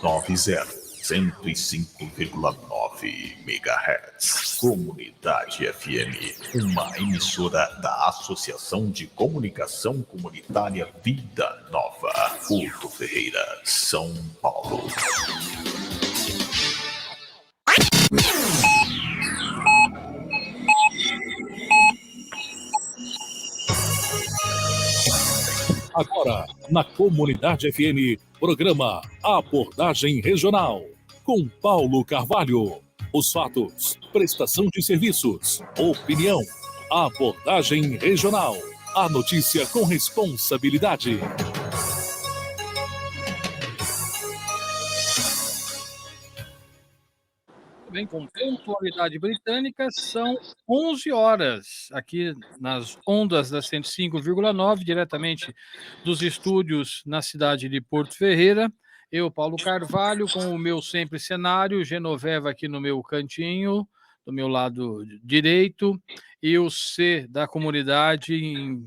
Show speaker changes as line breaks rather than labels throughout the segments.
90, 105,9 MHz. Comunidade FM, uma emissora da Associação de Comunicação Comunitária Vida Nova, Porto Ferreira, São Paulo.
Agora, na Comunidade FM, programa Abordagem Regional, com Paulo Carvalho. Os fatos, prestação de serviços, opinião, abordagem regional. A notícia com responsabilidade.
Bem, com pontualidade britânica, são 11 horas, aqui nas ondas da 105,9, diretamente dos estúdios na cidade de Porto Ferreira. Eu, Paulo Carvalho, com o meu sempre cenário, Genoveva aqui no meu cantinho, do meu lado direito, e o C da comunidade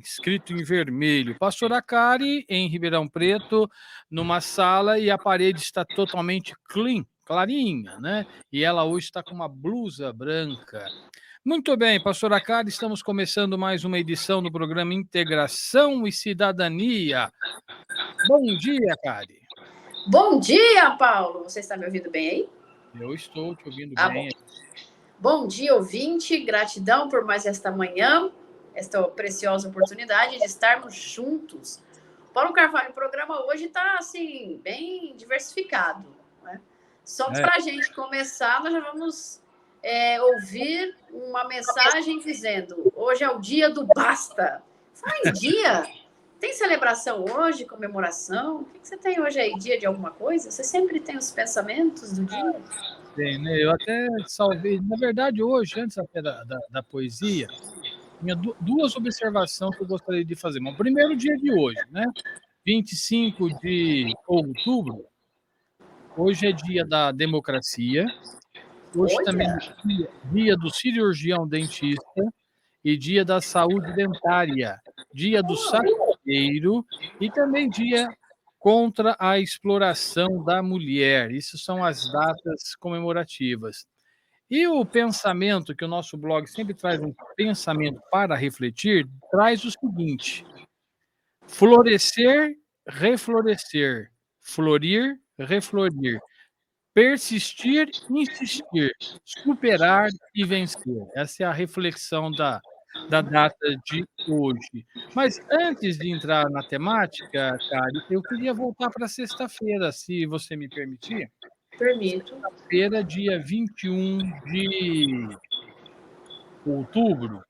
escrito em vermelho. Pastor Acari, em Ribeirão Preto, numa sala, e a parede está totalmente clean, clarinha, né? E ela hoje está com uma blusa branca. Muito bem, pastor Acari, estamos começando mais uma edição do programa Integração e Cidadania. Bom dia, Acari.
Bom dia, Paulo. Você está me ouvindo bem aí?
Eu estou te ouvindo bem.
Bom dia, ouvinte. Gratidão por mais esta manhã, esta preciosa oportunidade de estarmos juntos. Paulo Carvalho, o programa hoje está, assim, bem diversificado, né? Só para a gente começar, nós já vamos ouvir uma mensagem dizendo: hoje é o dia do basta. Faz dia. Tem celebração hoje, comemoração? O que você tem hoje aí? Dia de alguma coisa? Você sempre tem os pensamentos do dia?
Tem, né? Eu até salvei. Na verdade, hoje, antes até da poesia, tinha duas observações que eu gostaria de fazer. Bom, primeiro dia de hoje, né? 25 de outubro. Hoje é dia da democracia. Hoje também é dia do cirurgião dentista e dia da saúde dentária, dia do sapateiro e também dia contra a exploração da mulher. Isso são as datas comemorativas. E o pensamento, que o nosso blog sempre traz um pensamento para refletir, traz o seguinte: florescer, reflorescer, florir, reflorir, persistir, insistir, superar e vencer. Essa é a reflexão da data de hoje. Mas antes de entrar na temática, Kari, eu queria voltar para sexta-feira, se você me permitir.
Permito.
Sexta-feira, dia 21 de outubro,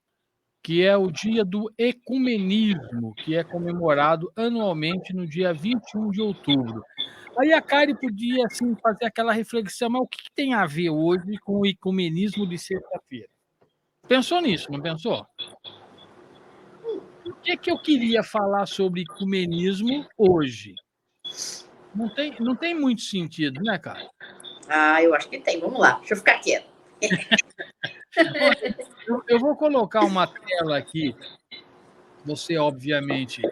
que é o dia do ecumenismo, que é comemorado anualmente no dia 21 de outubro. Aí a Kari podia assim, fazer aquela reflexão, mas o que tem a ver hoje com o ecumenismo de sexta-feira? Pensou nisso, não pensou? O que eu queria falar sobre ecumenismo hoje? Não tem muito sentido, né, cara?
Eu acho que tem. Vamos lá, deixa eu ficar quieto.
Eu vou colocar uma tela aqui. Você, obviamente,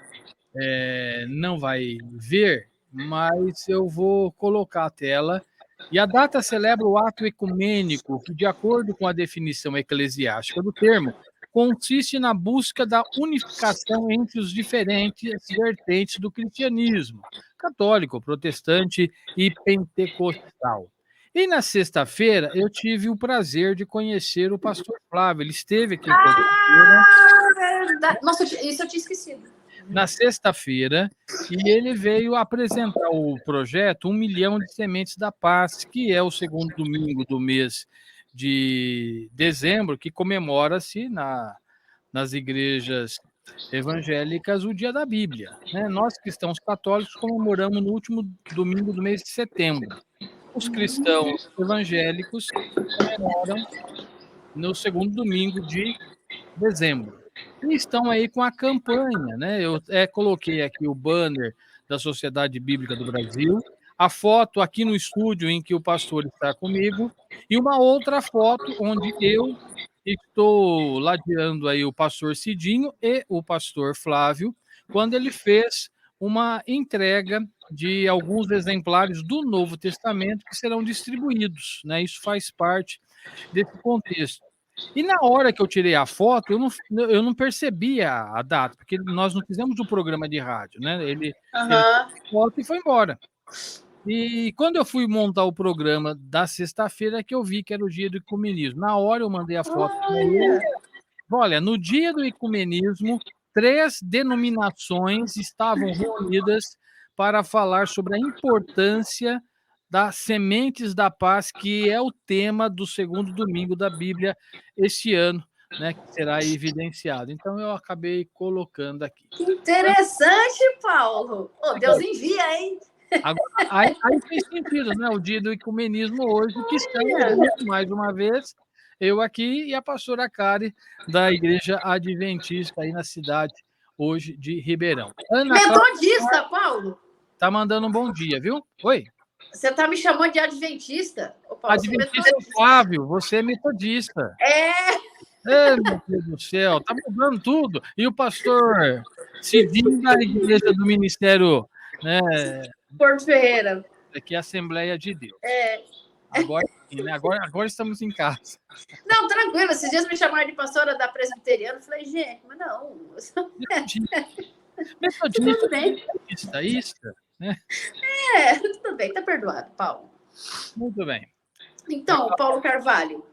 não vai ver, mas eu vou colocar a tela. E a data celebra o ato ecumênico, que, de acordo com a definição eclesiástica do termo, consiste na busca da unificação entre os diferentes vertentes do cristianismo, católico, protestante e pentecostal. E na sexta-feira eu tive o prazer de conhecer o pastor Flávio. Ele esteve aqui em Porto Ferreira.
Verdade. Nossa, isso eu tinha esquecido.
Na sexta-feira, e ele veio apresentar o projeto 1 milhão de sementes da paz, que é o segundo domingo do mês de dezembro, que comemora-se nas igrejas evangélicas o Dia da Bíblia, né? Nós, cristãos católicos, comemoramos no último domingo do mês de setembro. Os cristãos evangélicos comemoram no segundo domingo de dezembro. E estão aí com a campanha, né? Eu coloquei aqui o banner da Sociedade Bíblica do Brasil, a foto aqui no estúdio em que o pastor está comigo, e uma outra foto onde eu estou ladeando aí o pastor Cidinho e o pastor Flávio, quando ele fez uma entrega de alguns exemplares do Novo Testamento que serão distribuídos, né? Isso faz parte desse contexto. E na hora que eu tirei a foto, eu não percebi a data, porque nós não fizemos o programa de rádio, né? Ele tirou a foto e foi embora. E quando eu fui montar o programa da sexta-feira, que eu vi que era o dia do ecumenismo. Na hora eu mandei a foto para ele. Olha, no dia do ecumenismo, 3 denominações estavam reunidas para falar sobre a importância das sementes da paz, que é o tema do segundo domingo da Bíblia este ano, né, que será evidenciado. Então eu acabei colocando aqui.
Que interessante, Paulo. Oh, Deus envia, hein?
Agora, aí fez sentido, né? O dia do ecumenismo hoje, que estamos mais uma vez, eu aqui e a pastora Kari, da Igreja Adventista aí na cidade hoje de Ribeirão.
Metodista, Paulo?
Tá mandando um bom dia, viu? Oi.
Você tá me chamando de adventista?
Ô, Paulo, adventista é Flávio, você é metodista. Meu Deus do céu, tá mudando tudo. E o pastor civil da Igreja do Ministério, né?
Porto Ferreira.
Aqui é a Assembleia de Deus. Agora estamos em casa.
Não, tranquilo. Esses dias me chamaram de pastora da presbiteriana. Eu falei, gente, mas não.
Metodista, né?
Tudo bem, tá perdoado, Paulo.
Muito bem.
Então, Paulo Carvalho,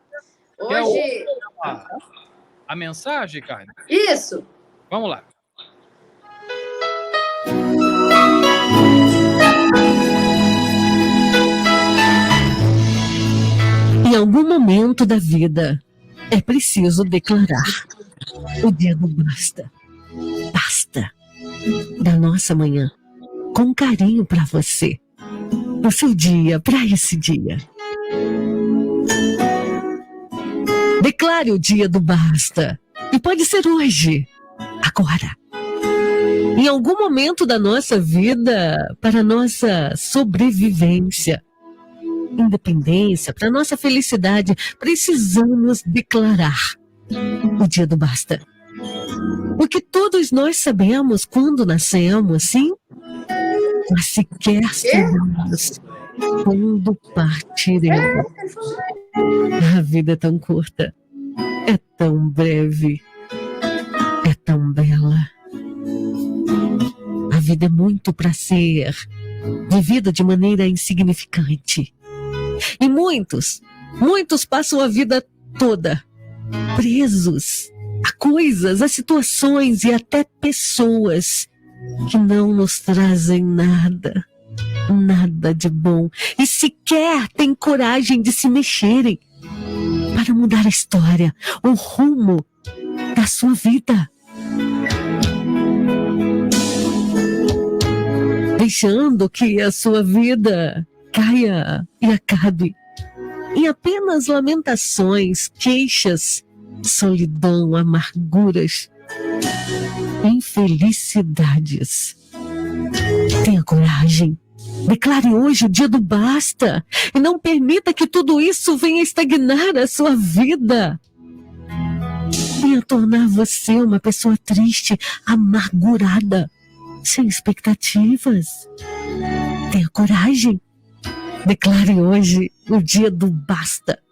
hoje...
A mensagem, cara?
Isso.
Vamos lá.
Em algum momento da vida, é preciso declarar o dia do basta. Basta. Da nossa manhã. Com carinho para você. Pro seu dia, para esse dia. Declare o dia do basta. E pode ser hoje. Agora. Em algum momento da nossa vida, para nossa sobrevivência, independência, para nossa felicidade, precisamos declarar o dia do basta. Porque todos nós sabemos quando nascemos, sim, mas sequer sabemos quando partiremos. A vida é tão curta, é tão breve, é tão bela. A vida é muito para ser vivida de maneira insignificante. E muitos passam a vida toda presos a coisas, a situações e até pessoas que não nos trazem nada de bom e sequer têm coragem de se mexerem para mudar a história, o rumo da sua vida. Deixando que a sua vida caia e acabe em apenas lamentações, queixas, solidão, amarguras, infelicidades. Tenha coragem. Declare hoje o dia do basta e não permita que tudo isso venha estagnar a sua vida. Venha tornar você uma pessoa triste, amargurada, sem expectativas. Tenha coragem. Declare hoje o dia do basta.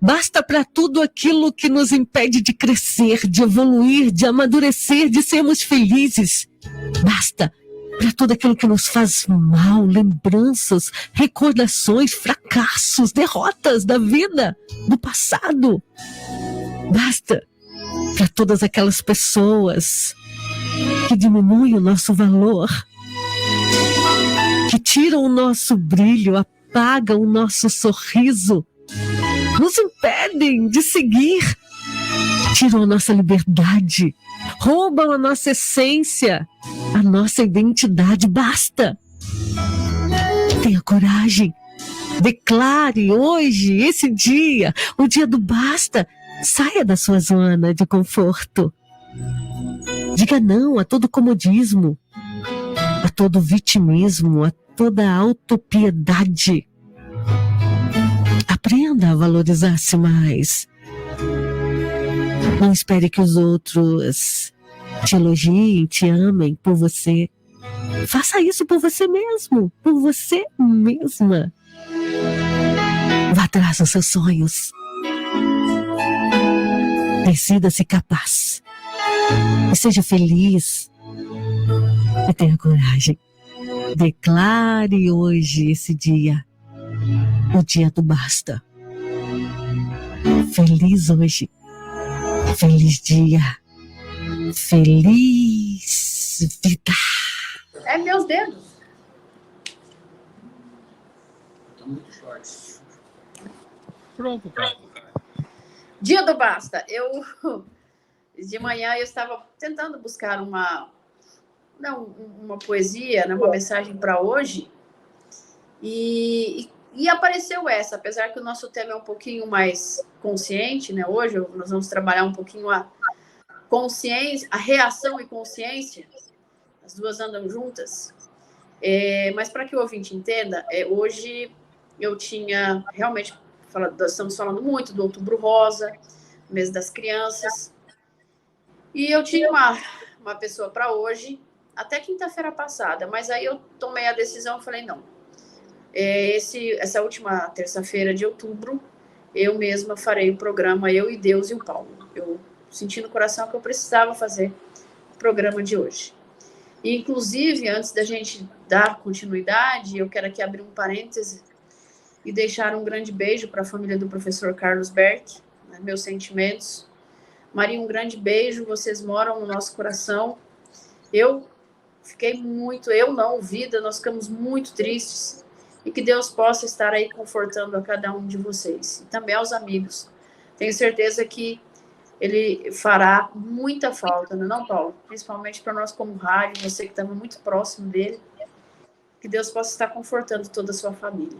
Basta para tudo aquilo que nos impede de crescer, de evoluir, de amadurecer, de sermos felizes. Basta para tudo aquilo que nos faz mal, lembranças, recordações, fracassos, derrotas da vida, do passado. Basta para todas aquelas pessoas que diminuem o nosso valor, que tiram o nosso brilho, apagam o nosso sorriso, nos impedem de seguir, tiram a nossa liberdade, roubam a nossa essência, a nossa identidade. Basta! Tenha coragem. Declare hoje, esse dia, o dia do basta. Saia da sua zona de conforto. Diga não a todo comodismo, a todo vitimismo, a toda autopiedade. Aprenda a valorizar-se mais. Não espere que os outros te elogiem, te amem por você. Faça isso por você mesmo, por você mesma. Vá atrás dos seus sonhos. Decida-se capaz. E seja feliz. E tenha coragem. Declare hoje esse dia. O dia do basta. Feliz hoje. Feliz dia. Feliz vida.
É meus dedos. Estão muito fortes.
Pronto, cara.
Dia do basta. De manhã eu estava tentando buscar uma poesia, né, uma mensagem para hoje. E apareceu essa, apesar que o nosso tema é um pouquinho mais consciente, né? Hoje nós vamos trabalhar um pouquinho a consciência, a reação e consciência. As duas andam juntas. Mas para que o ouvinte entenda, hoje eu tinha realmente nós estamos falando muito do Outubro Rosa, mês das crianças, e eu tinha uma pessoa para hoje, até quinta-feira passada, mas aí eu tomei a decisão e falei, não, essa última terça-feira de outubro, eu mesma farei o programa Eu e Deus e o Paulo. Eu senti no coração que eu precisava fazer o programa de hoje. E, inclusive, antes da gente dar continuidade, eu quero aqui abrir um parêntese e deixar um grande beijo para a família do professor Carlos Berck, né, meus sentimentos. Maria, um grande beijo, vocês moram no nosso coração. Eu Vida, nós ficamos muito tristes, e que Deus possa estar aí confortando a cada um de vocês, e também aos amigos. Tenho certeza que ele fará muita falta, não, Paulo? Principalmente para nós como rádio, você que estava muito próximo dele, que Deus possa estar confortando toda a sua família.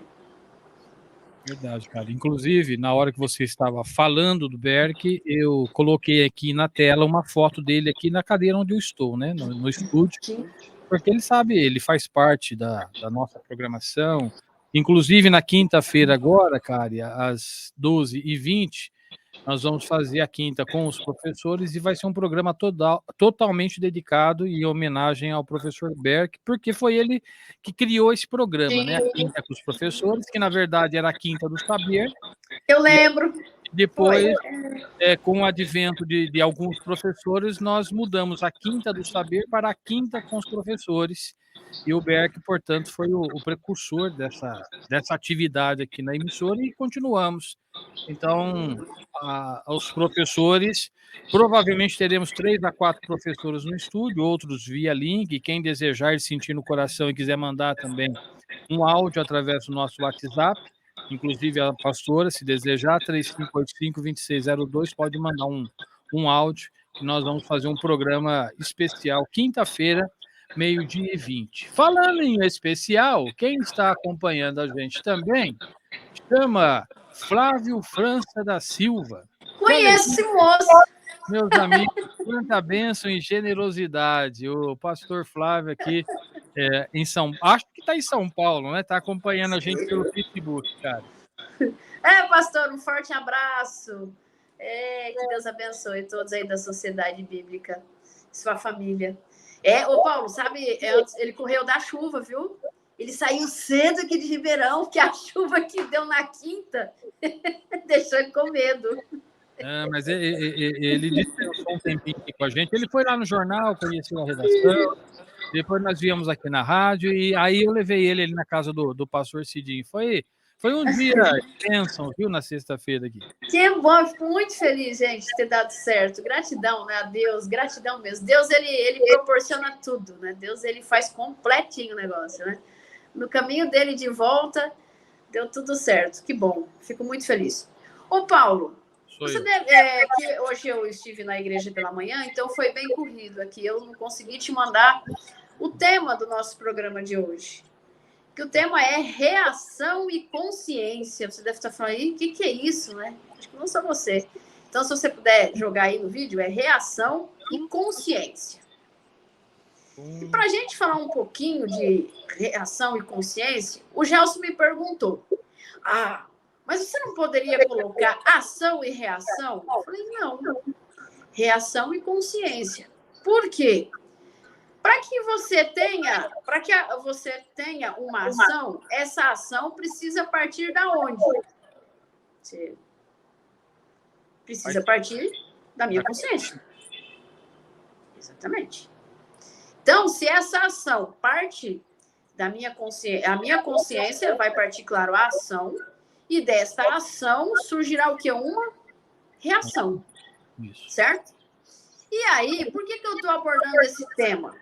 Verdade, cara. Inclusive, na hora que você estava falando do Berck, eu coloquei aqui na tela uma foto dele aqui na cadeira onde eu estou, né? No estúdio.
Sim.
Porque ele sabe, ele faz parte da nossa programação. Inclusive, na quinta-feira agora, cara, às 12h20, nós vamos fazer a quinta com os professores e vai ser um programa totalmente dedicado em homenagem ao professor Berck, porque foi ele que criou esse programa, né? A quinta com os professores, que na verdade era a quinta do saber.
Eu lembro.
Depois, com o advento de alguns professores, nós mudamos a quinta do saber para a quinta com os professores. E o Berck, portanto, foi o precursor dessa atividade aqui na emissora e continuamos. Então, aos professores, provavelmente teremos 3 a 4 professores no estúdio, outros via link. Quem desejar e sentir no coração e quiser mandar também um áudio através do nosso WhatsApp, inclusive a pastora, se desejar, 3585-2602, pode mandar um áudio, que nós vamos fazer um programa especial, quinta-feira, 12h20. Falando em especial, quem está acompanhando a gente também chama Flávio França da Silva.
Conheço esse moço.
Meus amigos, quanta bênção e generosidade. O pastor Flávio aqui acho que está em São Paulo, né? Está acompanhando a gente pelo Facebook, cara.
Pastor, um forte abraço. Que Deus abençoe todos aí da Sociedade Bíblica, sua família. Ô Paulo, sabe, ele correu da chuva, viu? Ele saiu cedo aqui de Ribeirão, que a chuva que deu na quinta deixou ele com medo.
Mas ele dispensou um tempinho aqui com a gente. Ele foi lá no jornal, conheceu a redação, depois nós viemos aqui na rádio, e aí eu levei ele na casa do pastor Cidinho. Foi um dia de bênção, viu, na sexta-feira aqui.
Que bom, fico muito feliz, gente, de ter dado certo. Gratidão, né, a Deus, gratidão mesmo. Deus, ele proporciona tudo, né? Deus, ele faz completinho o negócio, né? No caminho dele de volta, deu tudo certo. Que bom, fico muito feliz. Ô, Paulo, que hoje eu estive na igreja pela manhã, então foi bem corrido aqui. Eu não consegui te mandar o tema do nosso programa de hoje. Que o tema é reação e consciência. Você deve estar falando aí, o que é isso, né? Acho que não só você. Então, se você puder jogar aí no vídeo, é reação e consciência. E para a gente falar um pouquinho de reação e consciência, o Gelson me perguntou, mas você não poderia colocar ação e reação? Eu falei, não. Reação e consciência. Por quê? Para que você tenha uma ação, essa ação precisa partir da onde? Você precisa partir da minha consciência. Exatamente. Então, se essa ação parte da minha consciência, a minha consciência vai partir, claro, a ação, e desta ação surgirá o quê? Uma reação.
Isso.
Certo? E aí, por que eu estou abordando esse tema?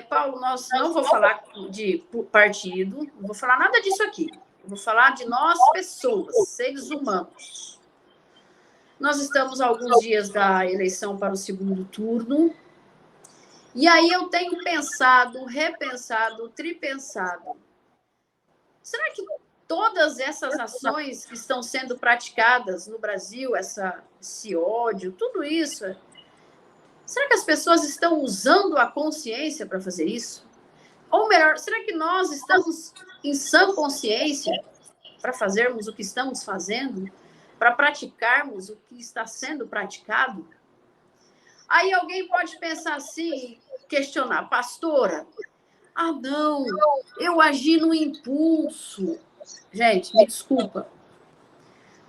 Paulo, nós não vou falar de partido, não vou falar nada disso aqui. Eu vou falar de nós, pessoas, seres humanos. Nós estamos a alguns dias da eleição para o segundo turno. E aí eu tenho pensado, repensado, tripensado. Será que todas essas ações que estão sendo praticadas no Brasil, esse ódio, tudo isso, será que as pessoas estão usando a consciência para fazer isso? Ou melhor, será que nós estamos em sã consciência para fazermos o que estamos fazendo? Para praticarmos o que está sendo praticado? Aí alguém pode pensar assim, questionar, pastora, não, eu agi no impulso. Gente, me desculpa,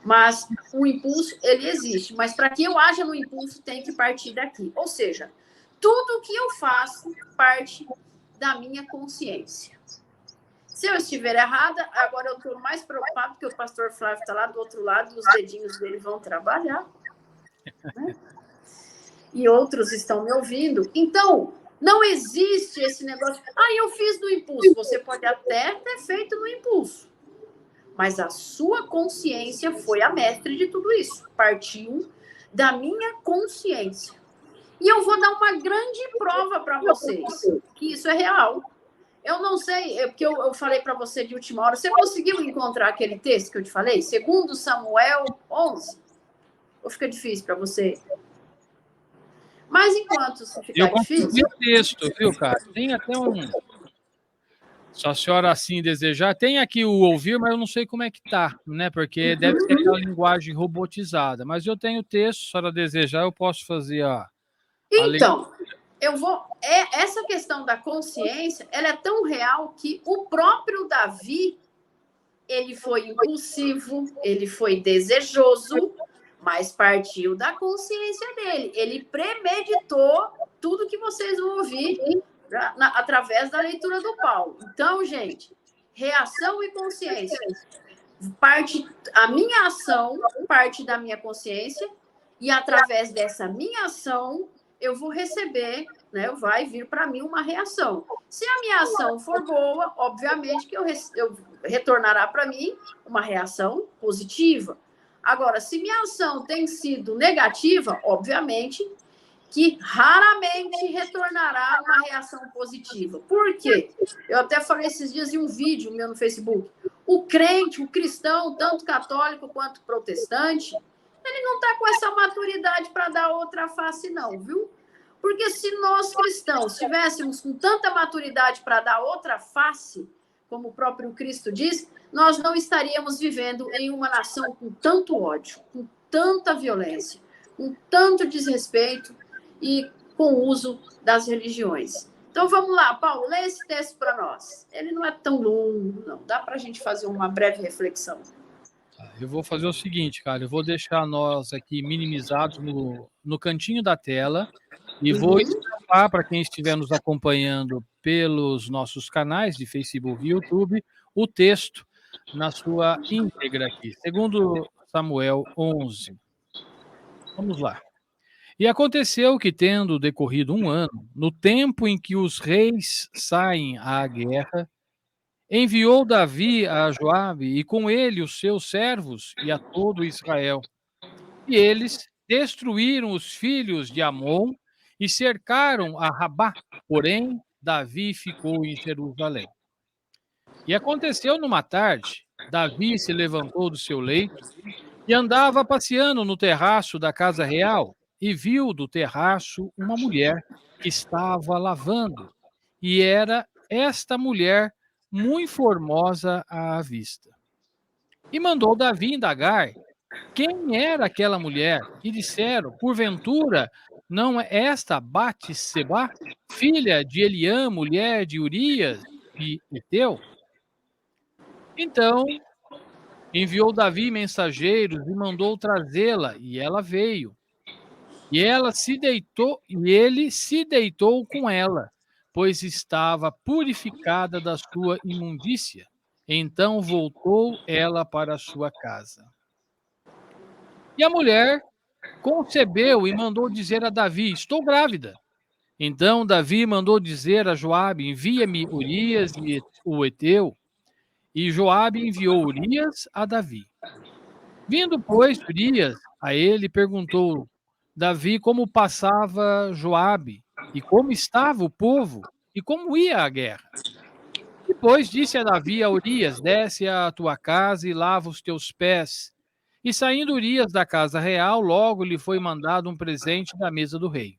mas o impulso, ele existe. Mas para que eu haja no impulso, tem que partir daqui. Ou seja, tudo que eu faço parte da minha consciência. Se eu estiver errada, agora eu estou mais preocupado porque o pastor Flávio está lá do outro lado e os dedinhos dele vão trabalhar. Né? E outros estão me ouvindo. Então, não existe esse negócio. Eu fiz no impulso. Você pode até ter feito no impulso. Mas a sua consciência foi a mestre de tudo isso. Partiu da minha consciência. E eu vou dar uma grande prova para vocês que isso é real. Eu não sei, porque eu falei para você de última hora. Você conseguiu encontrar aquele texto que eu te falei? 2 Samuel 11? Ou fica difícil para você? Mas enquanto isso ficar difícil...
Eu consegui o texto, viu, cara? Tem até se a senhora assim desejar, tem aqui o ouvir, mas eu não sei como é que tá, né? Porque deve ser aquela linguagem robotizada. Mas eu tenho o texto, se a senhora desejar, eu posso fazer
Então, essa questão da consciência, ela é tão real que o próprio Davi, ele foi impulsivo, ele foi desejoso, mas partiu da consciência dele. Ele premeditou tudo que vocês vão ouvir através da leitura do Paulo. Então, gente, reação e consciência. A minha ação parte da minha consciência e através dessa minha ação eu vou receber, né, vai vir para mim uma reação. Se a minha ação for boa, obviamente que eu retornará para mim uma reação positiva. Agora, se minha ação tem sido negativa, obviamente que raramente retornará uma reação positiva. Por quê? Eu até falei esses dias em um vídeo meu no Facebook. O crente, o cristão, tanto católico quanto protestante, ele não está com essa maturidade para dar outra face, não, viu? Porque se nós cristãos tivéssemos com tanta maturidade para dar outra face, como o próprio Cristo diz, nós não estaríamos vivendo em uma nação com tanto ódio, com tanta violência, com tanto desrespeito e com o uso das religiões. Então vamos lá, Paulo, lê esse texto para nós. Ele não é tão longo, não. Dá para a gente fazer uma breve reflexão.
Eu vou fazer o seguinte, cara, eu vou deixar nós aqui minimizados no cantinho da tela e vou explicar para quem estiver nos acompanhando pelos nossos canais de Facebook e YouTube o texto na sua íntegra aqui, 2 Samuel 11. Vamos lá. E aconteceu que, tendo decorrido 1 ano, no tempo em que os reis saem à guerra, enviou Davi a Joabe e com ele os seus servos e a todo Israel. E eles destruíram os filhos de Amon e cercaram a Rabá, porém Davi ficou em Jerusalém. E aconteceu numa tarde, Davi se levantou do seu leito e andava passeando no terraço da casa real e viu do terraço uma mulher que estava lavando. E era esta mulher muito formosa à vista. E mandou Davi indagar quem era aquela mulher. E disseram, porventura, não é esta Batseba, filha de Eliã, mulher de Urias e Eteu? Então enviou Davi mensageiros e mandou trazê-la, e ela veio. E ele se deitou com ela, pois estava purificada da sua imundícia. Então voltou ela para sua casa. E a mulher concebeu e mandou dizer a Davi: estou grávida. Então Davi mandou dizer a Joabe: envia-me Urias e o Eteu. E Joabe enviou Urias a Davi. Vindo, pois, Urias a ele, perguntou Davi como passava Joabe, e como estava o povo, e como ia a guerra. Depois disse a Davi a Urias: desce à tua casa e lava os teus pés. E saindo Urias da casa real, logo lhe foi mandado um presente da mesa do rei.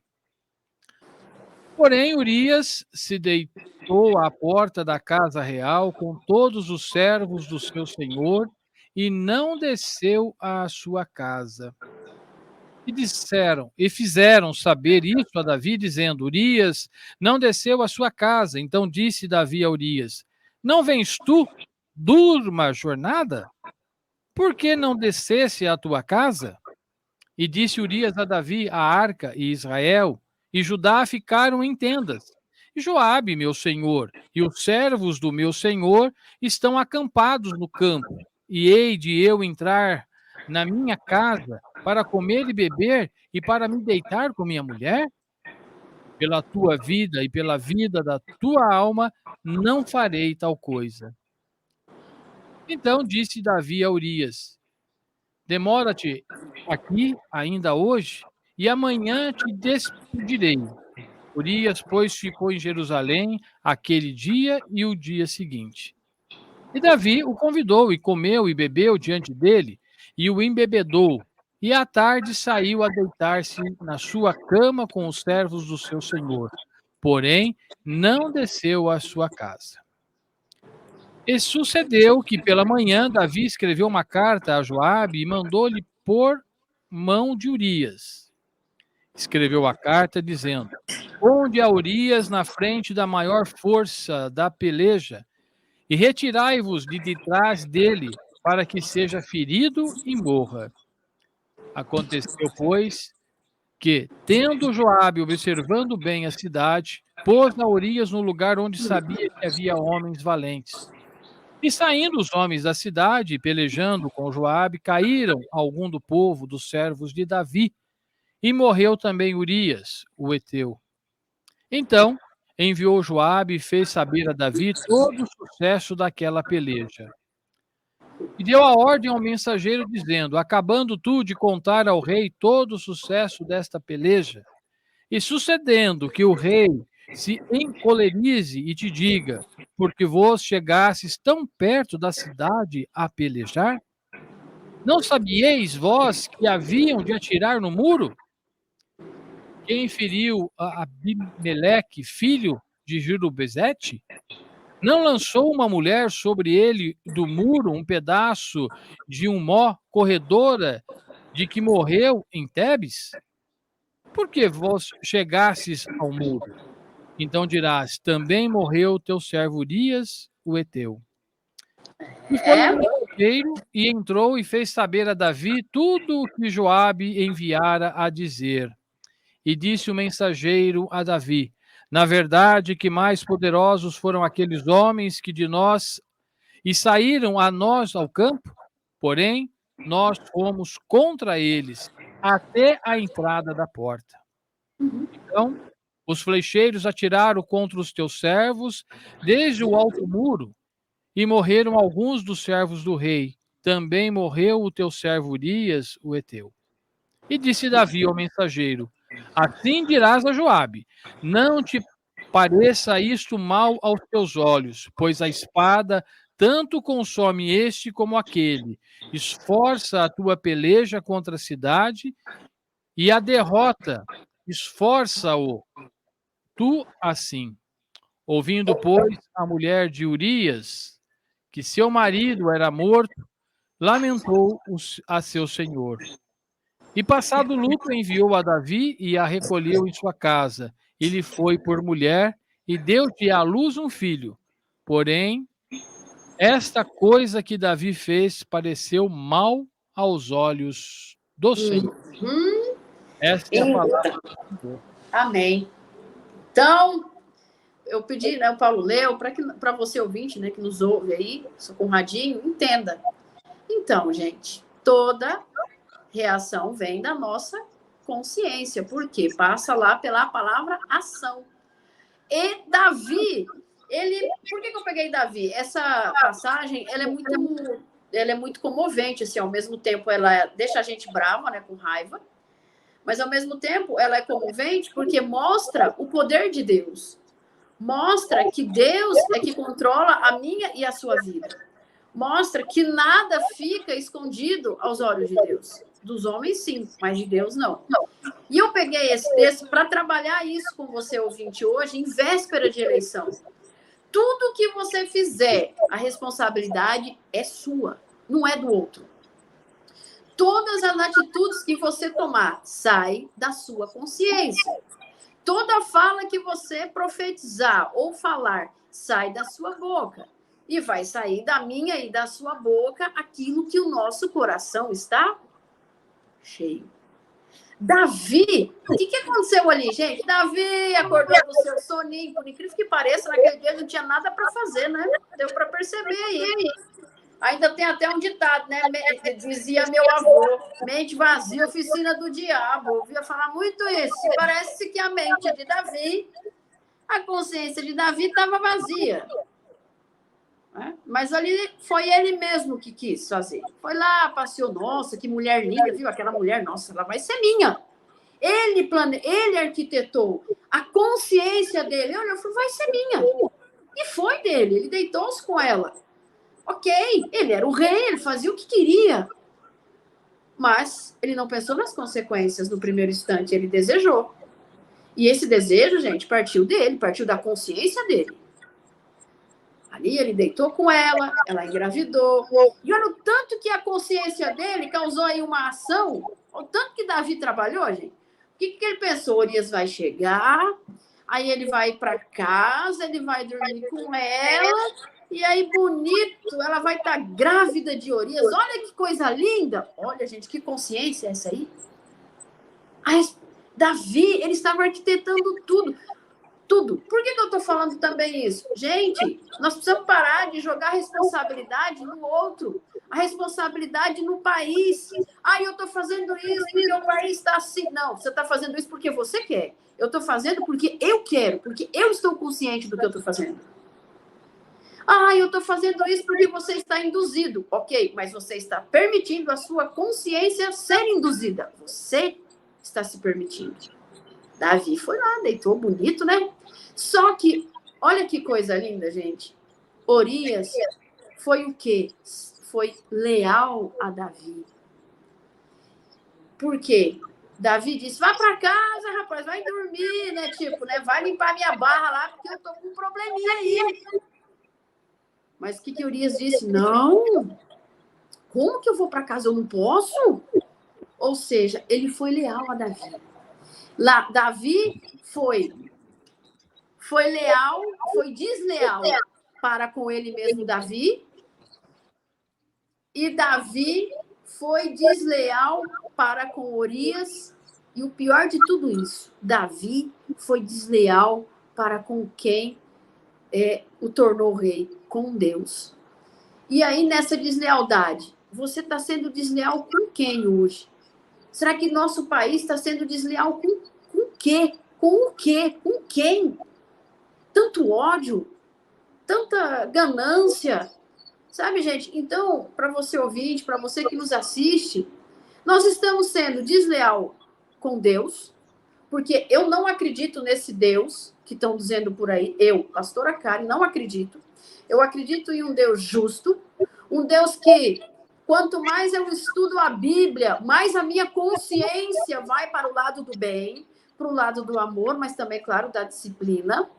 Porém, Urias se deitou à porta da casa real com todos os servos do seu senhor e não desceu à sua casa. E fizeram saber isso a Davi, dizendo: Urias não desceu à sua casa. Então disse Davi a Urias: não vens tu, durma a jornada? Por que não descesse à tua casa? E disse Urias a Davi: a arca e Israel e Judá ficaram em tendas. E Joabe, meu senhor, e os servos do meu senhor estão acampados no campo. E hei de eu entrar na minha casa para comer e beber e para me deitar com minha mulher? Pela tua vida e pela vida da tua alma, não farei tal coisa. Então disse Davi a Urias: demora-te aqui ainda hoje, e amanhã te despedirei. Urias, pois, ficou em Jerusalém aquele dia e o dia seguinte. E Davi o convidou, e comeu e bebeu diante dele, e o embebedou. E à tarde saiu a deitar-se na sua cama com os servos do seu senhor. Porém, não desceu à sua casa. E sucedeu que pela manhã Davi escreveu uma carta a Joabe e mandou-lhe pôr mão de Urias. Escreveu a carta dizendo: ponde a Urias na frente da maior força da peleja e retirai-vos de trás dele para que seja ferido e morra. Aconteceu, pois, que, tendo Joabe observando bem a cidade, pôs a Urias no lugar onde sabia que havia homens valentes. E saindo os homens da cidade, pelejando com Joabe, caíram algum do povo dos servos de Davi, e morreu também Urias, o Eteu. Então enviou Joabe e fez saber a Davi todo o sucesso daquela peleja. E deu a ordem ao mensageiro, dizendo: acabando tu de contar ao rei todo o sucesso desta peleja, e sucedendo que o rei se encolerize e te diga: porque vos chegastes tão perto da cidade a pelejar? Não sabieis vós que haviam de atirar no muro? Quem feriu a Abimeleque, filho de Jerubezete? Não lançou uma mulher sobre ele do muro um pedaço de um mó corredora de que morreu em Tebes? Por que vós chegastes ao muro? Então dirás: também morreu teu servo Urias, o Eteu. E foi o mensageiro e entrou e fez saber a Davi tudo o que Joabe enviara a dizer. E disse o mensageiro a Davi: na verdade, que mais poderosos foram aqueles homens que de nós e saíram a nós ao campo, porém nós fomos contra eles até a entrada da porta. Então os flecheiros atiraram contra os teus servos desde o alto muro, e morreram alguns dos servos do rei. Também morreu o teu servo Urias, o Eteu. E disse Davi ao mensageiro: assim dirás a Joabe: não te pareça isto mal aos teus olhos, pois a espada tanto consome este como aquele. Esforça a tua peleja contra a cidade, e a derrota esforça-o tu assim. Ouvindo, pois, a mulher de Urias que seu marido era morto, lamentou a seu senhor. E passado o luto, enviou a Davi e a recolheu em sua casa. Ele foi por mulher e deu-lhe à luz um filho. Porém, esta coisa que Davi fez pareceu mal aos olhos do Senhor. Esta é a palavra do Senhor.
Amém. Então, eu pedi, né, o Paulo leu, para você ouvinte, né, que nos ouve aí, com o radinho, entenda. Então, gente, toda reação vem da nossa consciência, porque passa lá pela palavra ação. E Davi, por que eu peguei Davi? Essa passagem, ela é muito comovente, assim, ao mesmo tempo ela deixa a gente brava, né, com raiva, mas ao mesmo tempo ela é comovente porque mostra o poder de Deus. Mostra que Deus é que controla a minha e a sua vida. Mostra que nada fica escondido aos olhos de Deus. Dos homens, sim, mas de Deus, não. E eu peguei esse texto para trabalhar isso com você, ouvinte, hoje, em véspera de eleição. Tudo que você fizer, a responsabilidade é sua, não é do outro. Todas as atitudes que você tomar, sai da sua consciência. Toda fala que você profetizar ou falar, sai da sua boca. E vai sair da minha e da sua boca aquilo que o nosso coração está cheio. Davi, o que aconteceu ali, gente? Davi acordou do seu soninho, por incrível que pareça, naquele dia não tinha nada para fazer, né? Deu para perceber aí. Ainda tem até um ditado, né? Dizia meu avô, mente vazia, oficina do diabo. Eu ouvia falar muito isso. E parece que a mente de Davi, a consciência de Davi estava vazia. Mas ali foi ele mesmo que quis fazer. Foi lá, passeou, nossa, que mulher linda, viu? Aquela mulher, nossa, ela vai ser minha. Ele arquitetou. A consciência dele, olha, falou, vai ser minha. E foi dele, ele deitou-se com ela. Ok, ele era o rei, ele fazia o que queria. Mas ele não pensou nas consequências no primeiro instante, ele desejou. E esse desejo, gente, partiu dele, partiu da consciência dele. Ali ele deitou com ela engravidou. E olha o tanto que a consciência dele causou aí uma ação, o tanto que Davi trabalhou, gente. O que ele pensou? Urias vai chegar, aí ele vai para casa, ele vai dormir com ela, e aí bonito, ela vai estar grávida de Urias. Olha que coisa linda. Olha, gente, que consciência é essa aí? Davi, ele estava arquitetando tudo. Tudo. Por que eu estou falando também isso? Gente, nós precisamos parar de jogar a responsabilidade no outro, a responsabilidade no país. Eu estou fazendo isso porque o país está assim. Não, você está fazendo isso porque você quer. Eu estou fazendo porque eu quero, porque eu estou consciente do que eu estou fazendo. Eu estou fazendo isso porque você está induzido. Ok, mas você está permitindo a sua consciência ser induzida. Você está se permitindo. Davi foi lá, deitou bonito, né? Só que, olha que coisa linda, gente. Urias foi o quê? Foi leal a Davi. Por quê? Davi disse, vai para casa, rapaz, vai dormir, né? Tipo, né? Vai limpar minha barra lá, porque eu tô com um probleminha aí. Mas o que Urias disse? Não. Como que eu vou para casa? Eu não posso? Ou seja, ele foi leal a Davi. Davi foi leal, foi desleal para com ele mesmo, Davi. E Davi foi desleal para com Urias. E o pior de tudo isso, Davi foi desleal para com quem o tornou rei, com Deus. E aí, nessa deslealdade, você está sendo desleal com quem hoje? Será que nosso país está sendo desleal com o quê? Com o quê? Com quem? Tanto ódio, tanta ganância, sabe, gente? Então, para você ouvinte, para você que nos assiste, nós estamos sendo desleal com Deus, porque eu não acredito nesse Deus que estão dizendo por aí, eu, pastora Karen, não acredito. Eu acredito em um Deus justo, um Deus que, quanto mais eu estudo a Bíblia, mais a minha consciência vai para o lado do bem, para o lado do amor, mas também, claro, da disciplina.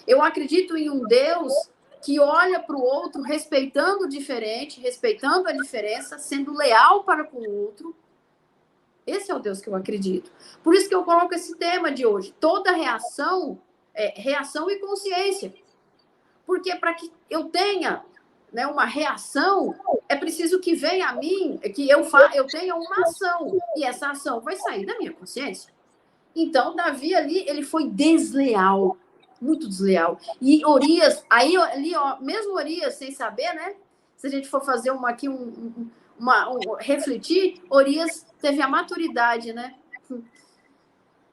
Eu acredito em um Deus que olha para o outro respeitando o diferente, respeitando a diferença, sendo leal para com o outro. Esse é o Deus que eu acredito. Por isso que eu coloco esse tema de hoje. Toda reação é reação e consciência. Porque para que eu tenha, né, uma reação, é preciso que venha a mim, que eu tenha uma ação. E essa ação vai sair da minha consciência. Então, Davi ali, ele foi desleal. Muito desleal. E Urias, aí ali, ó, mesmo Urias, sem saber, né? Se a gente for fazer refletir, Urias teve a maturidade, né?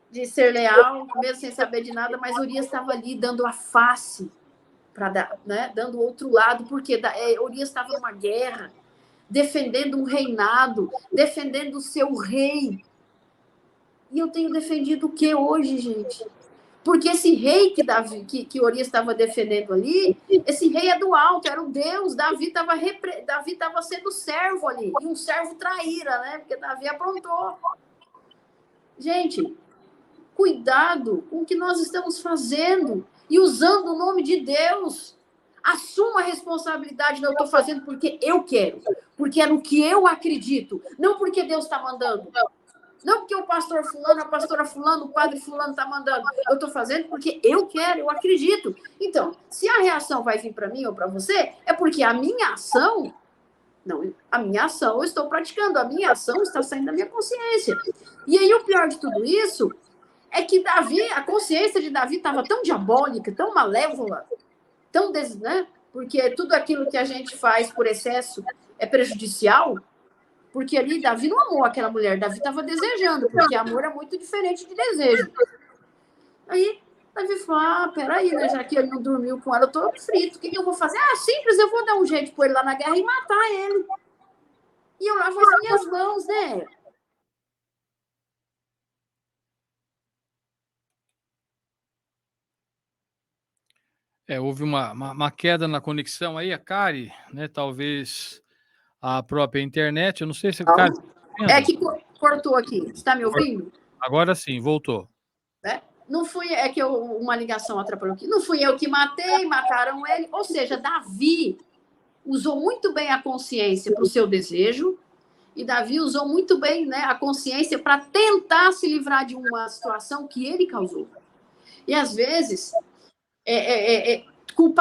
De ser leal, mesmo sem saber de nada, mas Urias estava ali dando a face para dar, né? Dando o outro lado, porque Urias estava numa guerra, defendendo um reinado, defendendo o seu rei. E eu tenho defendido o que hoje, gente? Porque esse rei que Urias estava defendendo ali, esse rei é do alto, era o Deus. Davi estava sendo servo ali, e um servo traíra, né? Porque Davi aprontou. Gente, cuidado com o que nós estamos fazendo e usando o nome de Deus. Assuma a responsabilidade. Não, eu estou fazendo porque eu quero, porque é no que eu acredito, não porque Deus está mandando. Não porque o pastor fulano, a pastora fulano, o padre fulano está mandando. Eu estou fazendo porque eu quero, eu acredito. Então, se a reação vai vir para mim ou para você, é porque a minha ação... Não, a minha ação eu estou praticando, a minha ação está saindo da minha consciência. E aí o pior de tudo isso é que a consciência de Davi estava tão diabólica, tão malévola, tão né? Porque tudo aquilo que a gente faz por excesso é prejudicial. Porque ali Davi não amou aquela mulher, Davi estava desejando, porque amor é muito diferente de desejo. Aí Davi falou, peraí, né, já que ele não dormiu com ela, eu tô frito, o que eu vou fazer? Simples, eu vou dar um jeito por ele lá na guerra e matar ele. E eu lavo as minhas mãos, né?
Houve uma queda na conexão aí, a Kari, né? Talvez a própria internet, eu não sei se... Kari,
é que cortou aqui, você está me ouvindo?
Agora sim, voltou.
Não fui, uma ligação atrapalhou aqui. Não fui eu que matei, mataram ele. Ou seja, Davi usou muito bem a consciência para o seu desejo, e Davi usou muito bem, né, a consciência para tentar se livrar de uma situação que ele causou. E às vezes, o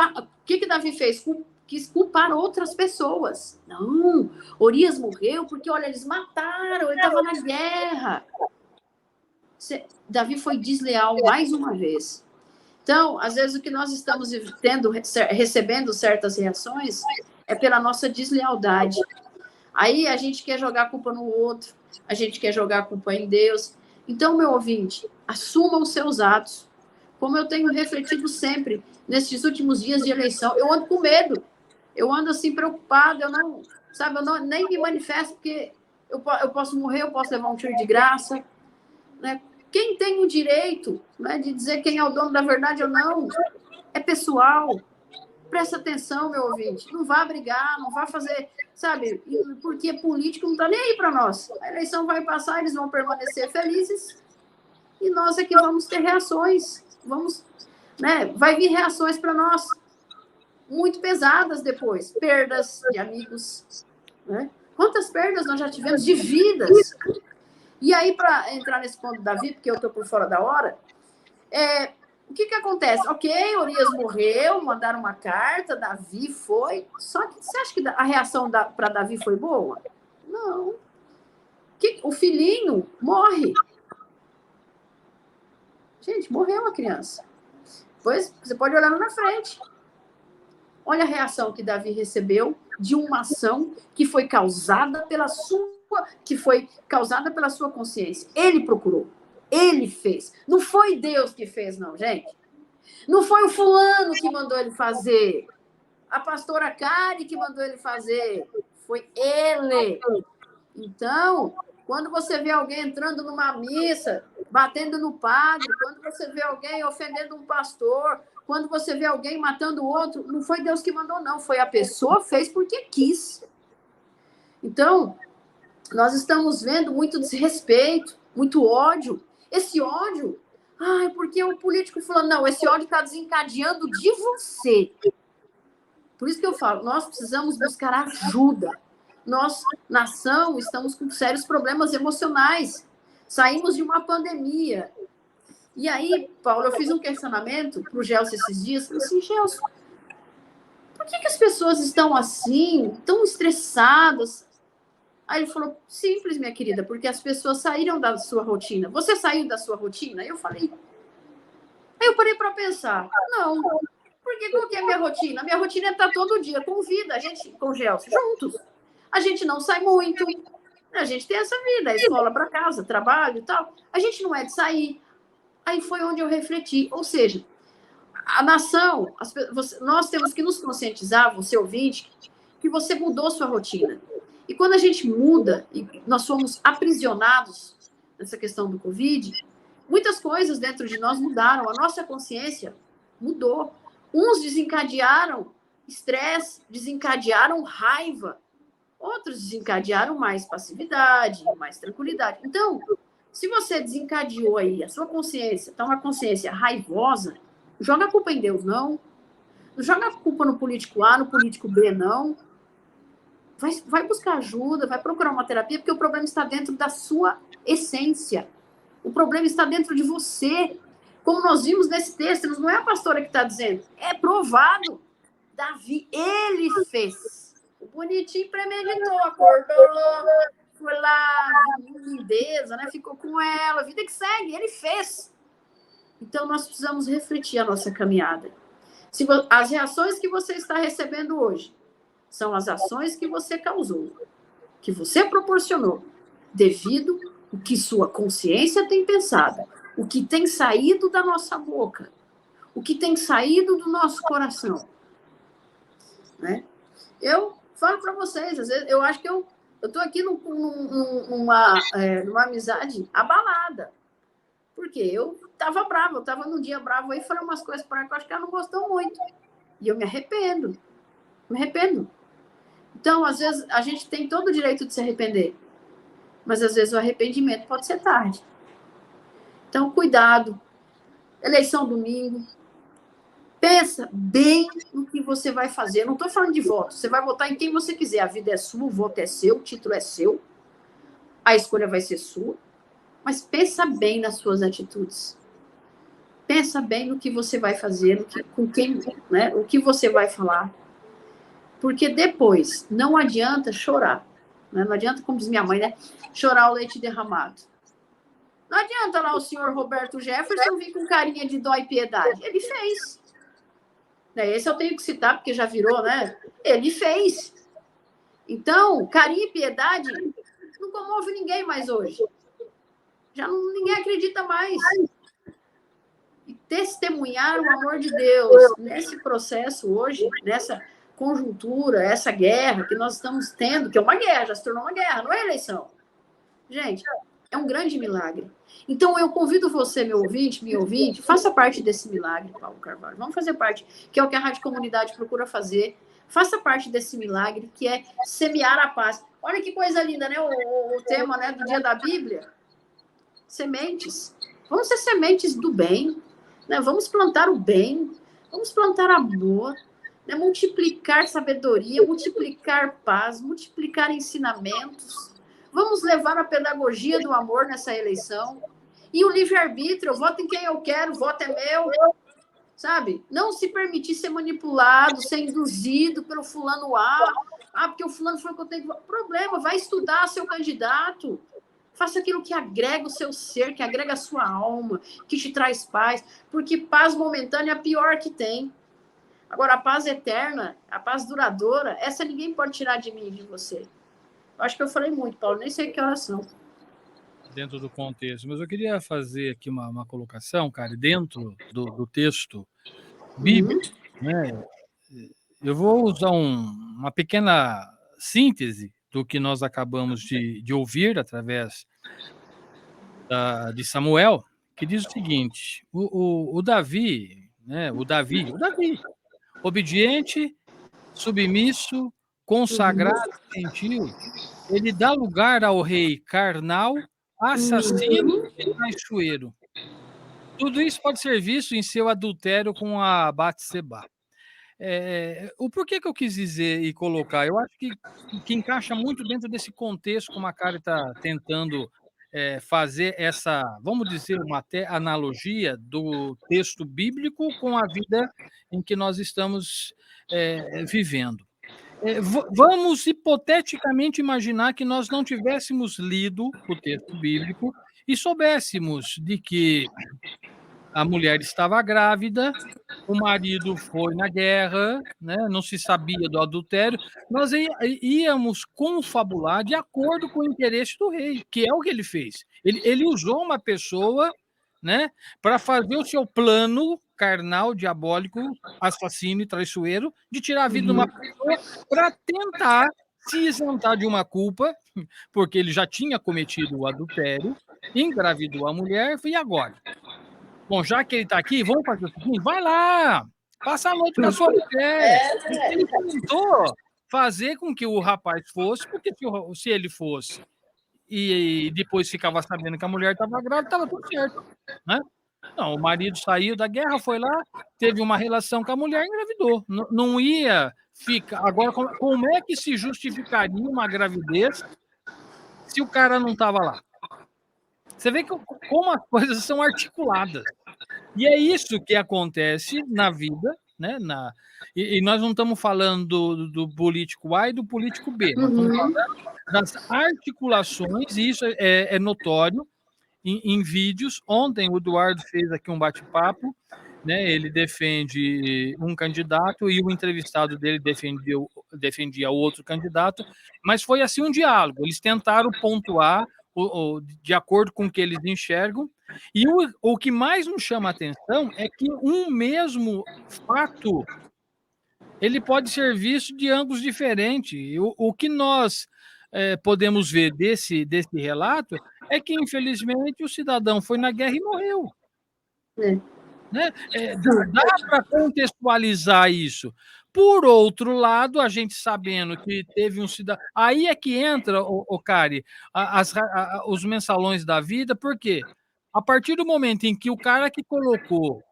que Davi fez? Quis culpar outras pessoas. Não, Urias morreu porque, olha, eles mataram, ele estava na guerra. Davi foi desleal mais uma vez. Então, às vezes, o que nós estamos recebendo certas reações é pela nossa deslealdade. Aí a gente quer jogar a culpa no outro, a gente quer jogar a culpa em Deus. Então, meu ouvinte, assuma os seus atos. Como eu tenho refletido sempre, nesses últimos dias de eleição, eu ando com medo. Eu ando assim, preocupada, eu nem me manifesto, porque eu posso morrer, eu posso levar um tiro de graça, né? Quem tem o direito, né, de dizer quem é o dono da verdade ou não, é pessoal. Presta atenção, meu ouvinte. Não vá brigar, não vá fazer, sabe? Porque político não está nem aí para nós. A eleição vai passar, eles vão permanecer felizes e nós é que vamos ter reações. Vai vir reações para nós muito pesadas depois. Perdas de amigos, né? Quantas perdas nós já tivemos de vidas? E aí, para entrar nesse ponto do Davi, porque eu estou por fora da hora, o que acontece? Ok, Urias morreu, mandaram uma carta, Davi foi. Só que você acha que a reação para Davi foi boa? Não. O filhinho morre. Gente, morreu a criança. Pois você pode olhar lá na frente. Olha a reação que Davi recebeu de uma ação que foi causada pela sua consciência. Ele procurou. Ele fez. Não foi Deus que fez, não, gente. Não foi o fulano que mandou ele fazer. A pastora Kari que mandou ele fazer. Foi ele. Então, quando você vê alguém entrando numa missa, batendo no padre, quando você vê alguém ofendendo um pastor, quando você vê alguém matando o outro, não foi Deus que mandou, não. Foi a pessoa que fez porque quis. Então, nós estamos vendo muito desrespeito, muito ódio. Esse ódio, porque o político falando, não, esse ódio está desencadeando de você. Por isso que eu falo, nós precisamos buscar ajuda. Nós, nação, estamos com sérios problemas emocionais. Saímos de uma pandemia. E aí, Paulo, eu fiz um questionamento para o Gelson esses dias. Falei assim, Gelson, por que as pessoas estão assim, tão estressadas? Aí ele falou, simples, minha querida, porque as pessoas saíram da sua rotina. Você saiu da sua rotina? Aí eu falei... Aí eu parei para pensar, não, porque qual que é a minha rotina? A minha rotina é estar todo dia com vida, a gente, com o Gelson, juntos. A gente não sai muito, a gente tem essa vida, a escola para casa, trabalho e tal. A gente não é de sair. Aí foi onde eu refleti, ou seja, a nação, nós temos que nos conscientizar, você ouvinte, que você mudou sua rotina. E quando a gente muda, e nós somos aprisionados nessa questão do Covid, muitas coisas dentro de nós mudaram, a nossa consciência mudou. Uns desencadearam estresse, desencadearam raiva, outros desencadearam mais passividade, mais tranquilidade. Então, se você desencadeou aí a sua consciência, tá uma consciência raivosa, não joga a culpa em Deus, não. Não joga a culpa no político A, no político B, não. Vai buscar ajuda, vai procurar uma terapia, porque o problema está dentro da sua essência. O problema está dentro de você. Como nós vimos nesse texto, não é a pastora que está dizendo, é provado. Davi, ele fez. O bonitinho premeditou, acordou, foi lá, lindeza, né? Ficou com ela, vida que segue, ele fez. Então, nós precisamos refletir a nossa caminhada. As reações que você está recebendo hoje são as ações que você causou, que você proporcionou, devido ao que sua consciência tem pensado, o que tem saído da nossa boca, o que tem saído do nosso coração. Né? Eu falo para vocês, às vezes, eu acho que eu estou aqui numa amizade abalada. Porque eu estava brava, eu estava num dia bravo aí, falei umas coisas para ela que eu acho que ela não gostou muito. E eu me arrependo. Então, às vezes, a gente tem todo o direito de se arrepender. Mas, às vezes, o arrependimento pode ser tarde. Então, cuidado. Eleição domingo. Pensa bem no que você vai fazer. Eu não estou falando de voto. Você vai votar em quem você quiser. A vida é sua, o voto é seu, o título é seu. A escolha vai ser sua. Mas pensa bem nas suas atitudes. Pensa bem no que você vai fazer, com quem, né, o que você vai falar. Porque depois não adianta chorar. Né? Não adianta, como diz minha mãe, né, chorar o leite derramado. Não adianta lá o senhor Roberto Jefferson vir com carinha de dó e piedade. Ele fez. Esse eu tenho que citar, porque já virou, né? Ele fez. Então, carinho e piedade não comove ninguém mais hoje. Ninguém acredita mais. E testemunhar o amor de Deus nesse processo hoje, nessa conjuntura, essa guerra que nós estamos tendo, que é uma guerra, já se tornou uma guerra, não é eleição. Gente, é um grande milagre. Então, eu convido você, meu ouvinte, minha ouvinte, faça parte desse milagre, Paulo Carvalho. Vamos fazer parte, que é o que a Rádio Comunidade procura fazer. Faça parte desse milagre, que é semear a paz. Olha que coisa linda, né? O tema, né, do dia da Bíblia. Sementes. Vamos ser sementes do bem, né? Vamos plantar o bem, vamos plantar amor, né? Multiplicar sabedoria, multiplicar paz, multiplicar ensinamentos. Vamos levar a pedagogia do amor nessa eleição. E o livre-arbítrio, eu voto em quem eu quero, o voto é meu, sabe? Não se permitir ser manipulado, ser induzido pelo fulano A. Porque o fulano falou que eu tenho que... Problema, vai estudar seu candidato. Faça aquilo que agrega o seu ser, que agrega a sua alma, que te traz paz, porque paz momentânea é a pior que tem. Agora, a paz eterna, a paz duradoura, essa ninguém pode tirar de mim e de você. Eu acho que eu falei muito, Paulo, nem sei que horas são.
Dentro do contexto, mas eu queria fazer aqui uma colocação, cara, dentro do texto bíblico, né? Eu vou usar uma pequena síntese do que nós acabamos de ouvir através de Samuel, que diz o seguinte: o Davi, né? O Davi, obediente, submisso, consagrado, gentil, ele dá lugar ao rei carnal, assassino e traiçoeiro. Tudo isso pode ser visto em seu adultério com a Batseba. o porquê que eu quis dizer e colocar? Eu acho que encaixa muito dentro desse contexto, como a Kari está tentando fazer essa, vamos dizer, uma até analogia do texto bíblico com a vida em que nós estamos vivendo. Vamos hipoteticamente imaginar que nós não tivéssemos lido o texto bíblico e soubéssemos de que a mulher estava grávida, o marido foi na guerra, né? Não se sabia do adultério, nós íamos confabular de acordo com o interesse do rei, que é o que ele fez. Ele usou uma pessoa, né, para fazer o seu plano carnal, diabólico, assassino e traiçoeiro, de tirar a vida de uma pessoa para tentar se isentar de uma culpa, porque ele já tinha cometido o adultério, engravidou a mulher, e agora? Bom, já que ele está aqui, vamos fazer o seguinte, vai lá, passa a noite com a sua mulher. Ele tentou fazer com que o rapaz fosse, porque se ele fosse e depois ficava sabendo que a mulher estava grávida, estava tudo certo, né? Não, o marido saiu da guerra, foi lá, teve uma relação com a mulher e engravidou. Não ia ficar... Agora, como é que se justificaria uma gravidez se o cara não estava lá? Você vê como as coisas são articuladas. E é isso que acontece na vida, né? E nós não estamos falando do político A e do político B, nós estamos falando das articulações, e isso é notório em vídeos. Ontem o Eduardo fez aqui um bate-papo, né? Ele defende um candidato e o entrevistado dele defendia o outro candidato, mas foi assim um diálogo, eles tentaram pontuar de acordo com o que eles enxergam, e o que mais nos chama a atenção é que um mesmo fato ele pode ser visto de ângulos diferentes. O que nós podemos ver desse relato é que, infelizmente, o cidadão foi na guerra e morreu. Né? Dá para contextualizar isso. Por outro lado, a gente sabendo que teve um cidadão... Aí é que entra, Kari, os mensalões da vida, porque a partir do momento em que o cara que colocou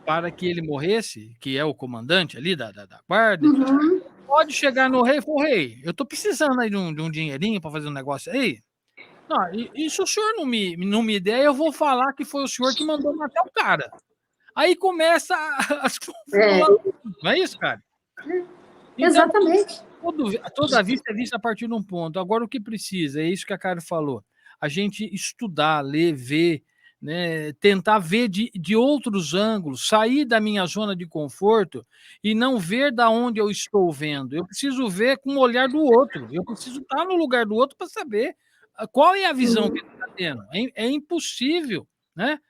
para que ele morresse, que é o comandante ali da guarda, pode chegar no rei e falar: rei, eu estou precisando aí de um dinheirinho para fazer um negócio aí. Não, e se o senhor não me der, eu vou falar que foi o senhor que mandou matar o cara. Aí começa as confusões. Não é isso, cara?
Então, exatamente.
Toda vista é vista a partir de um ponto. Agora, o que precisa, é isso que a Kari falou, a gente estudar, ler, ver, né, tentar ver de outros ângulos, sair da minha zona de conforto e não ver da onde eu estou vendo. Eu preciso ver com o olhar do outro. Eu preciso estar no lugar do outro para saber qual é a visão que ele está tendo. É impossível, né?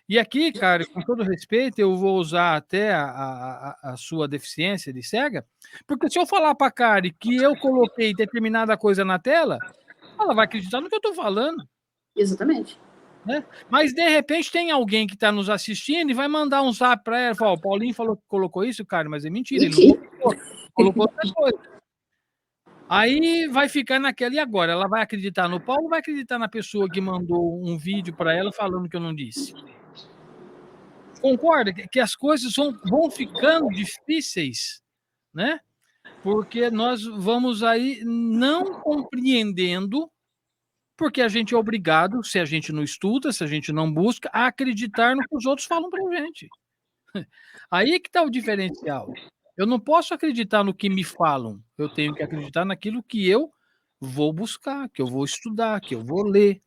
E aqui, cara, com todo respeito, eu vou usar até a sua deficiência de cega, porque se eu falar para a Kari que eu coloquei determinada coisa na tela, ela vai acreditar no que eu estou falando.
Exatamente.
Né? Mas, de repente, tem alguém que está nos assistindo e vai mandar um zap para ela e falar: o Paulinho falou que colocou isso, cara, mas é mentira, ele não colocou outra coisa. Aí vai ficar naquela, e agora? Ela vai acreditar no Paulo ou vai acreditar na pessoa que mandou um vídeo para ela falando que eu não disse? Concorda que as coisas vão ficando difíceis, né? Porque nós vamos aí não compreendendo, porque a gente é obrigado, se a gente não estuda, se a gente não busca, a acreditar no que os outros falam para a gente. Aí que está o diferencial. Eu não posso acreditar no que me falam, eu tenho que acreditar naquilo que eu vou buscar, que eu vou estudar, que eu vou ler.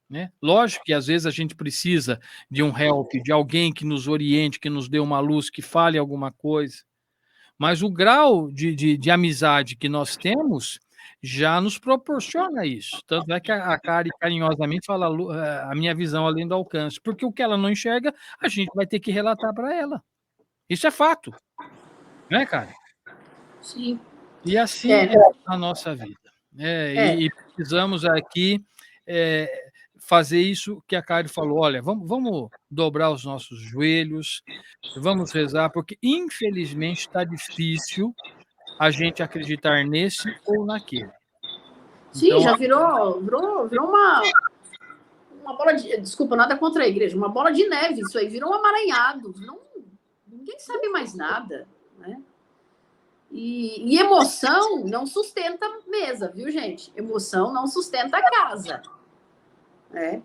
Né? Lógico que às vezes a gente precisa de um help, de alguém que nos oriente, que nos dê uma luz, que fale alguma coisa, mas o grau de amizade que nós temos já nos proporciona isso. Tanto é que a Kari carinhosamente fala: a minha visão além do alcance, porque o que ela não enxerga, a gente vai ter que relatar para ela. Isso é fato, né, Kari?
Sim.
E assim é a nossa vida. E precisamos aqui fazer isso que a Kari falou: olha, vamos dobrar os nossos joelhos, vamos rezar, porque infelizmente está difícil a gente acreditar nesse ou naquele.
Sim, então, já virou uma bola de... Desculpa, nada contra a igreja, uma bola de neve, isso aí virou um amaranhado. Ninguém sabe mais nada. né? E emoção não sustenta mesa, viu, gente? Emoção não sustenta a casa, né?